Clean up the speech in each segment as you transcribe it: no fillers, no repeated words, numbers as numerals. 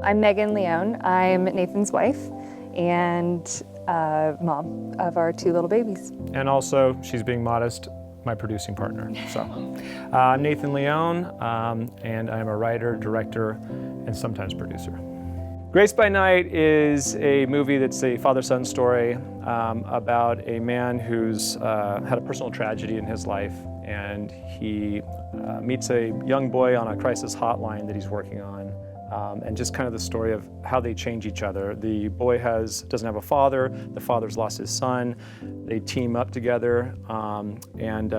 I'm Megan Leone. I'm Nathan's wife and mom of our 2 little babies. And also, she's being modest, my producing partner. So, I'm Nathan Leone, and I'm a writer, director, and sometimes producer. Grace by Night is a movie that's a father-son story about a man who's had a personal tragedy in his life, and he meets a young boy on a crisis hotline that he's working on, and just kind of the story of how they change each other. The boy doesn't have a father, the father's lost his son. They team up together and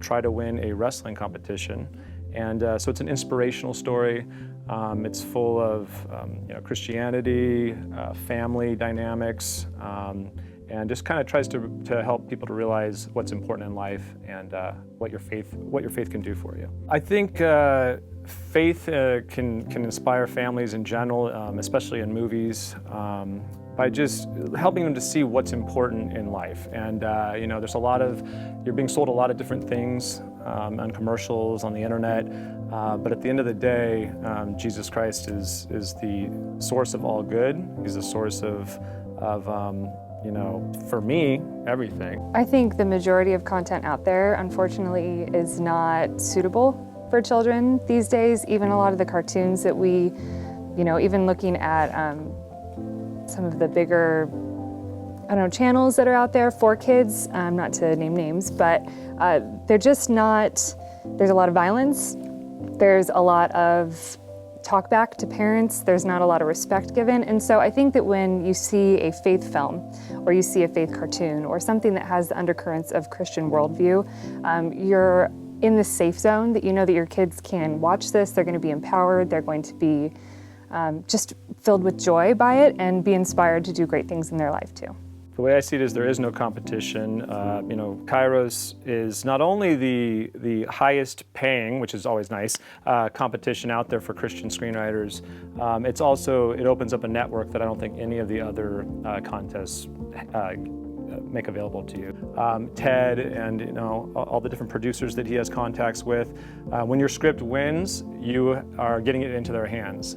try to win a wrestling competition. And so it's an inspirational story. It's full of Christianity, family dynamics, and just kind of tries to help people to realize what's important in life and what your faith can do for you. I think faith can inspire families in general, especially in movies, by just helping them to see what's important in life. And there's you're being sold a lot of different things on commercials, on the internet, but at the end of the day, Jesus Christ is the source of all good. He's the source of for me, everything. I think the majority of content out there, unfortunately, is not suitable for children these days. Even a lot of the cartoons that we, even looking at some of the bigger, channels that are out there for kids, not to name names, but they're just not, there's a lot of violence, there's a lot of talk back to parents, there's not a lot of respect given. And so I think that when you see a faith film or you see a faith cartoon or something that has the undercurrents of Christian worldview, you're in the safe zone that you know that your kids can watch this, they're going to be empowered, they're going to be just filled with joy by it and be inspired to do great things in their life too. The way I see it is there is no competition. Kairos is not only the highest paying, which is always nice, competition out there for Christian screenwriters. It opens up a network that I don't think any of the other contests make available to you. Ted and all the different producers that he has contacts with. When your script wins, you are getting it into their hands.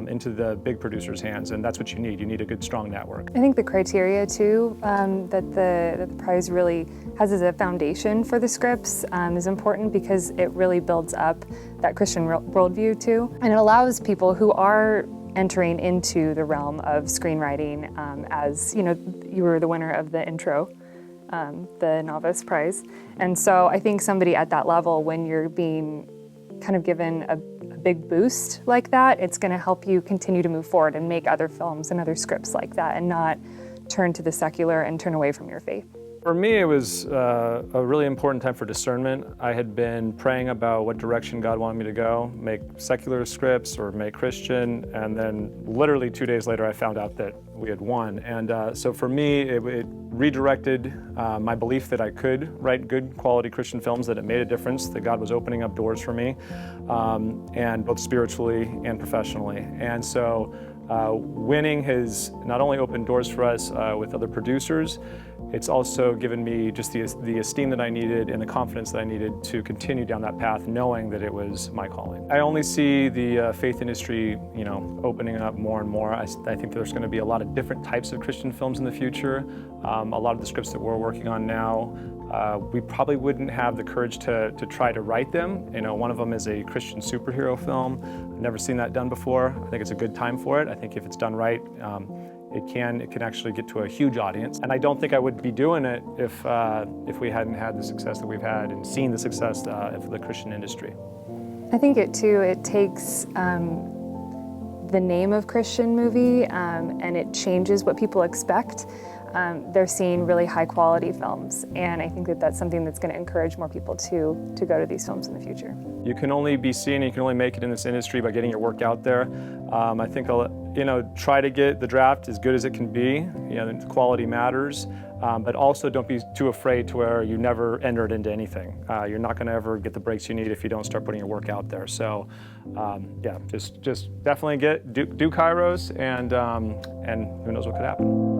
Into the big producers' hands, and that's what you need. You need a good, strong network. I think the criteria too that the prize really has as a foundation for the scripts is important because it really builds up that Christian worldview too, and it allows people who are entering into the realm of screenwriting, as you were the winner of the intro, the novice prize, and so I think somebody at that level, when you're being kind of given a big boost like that, it's going to help you continue to move forward and make other films and other scripts like that and not turn to the secular and turn away from your faith. For me, it was a really important time for discernment. I had been praying about what direction God wanted me to go, make secular scripts or make Christian, and then literally 2 days later I found out that we had won. And so for me, it redirected my belief that I could write good quality Christian films, that it made a difference, that God was opening up doors for me, and both spiritually and professionally. And so winning has not only opened doors for us with other producers, it's also given me just the esteem that I needed and the confidence that I needed to continue down that path, knowing that it was my calling. I only see the faith industry, opening up more and more. I think there's going to be a lot of different types of Christian films in the future. A lot of the scripts that we're working on now, we probably wouldn't have the courage to try to write them. One of them is a Christian superhero film. I've never seen that done before. I think it's a good time for it. I think if it's done right, it can actually get to a huge audience. And I don't think I would be doing it if we hadn't had the success that we've had and seen the success of the Christian industry. I think it takes the name of Christian movie and it changes what people expect. They're seeing really high quality films, and I think that that's something that's going to encourage more people to go to these films in the future. You can only be seen, you can only make it in this industry by getting your work out there. I think try to get the draft as good as it can be. The quality matters, but also don't be too afraid to where you never entered into anything. You're not going to ever get the breaks you need if you don't start putting your work out there. So, just definitely do Kairos, and who knows what could happen.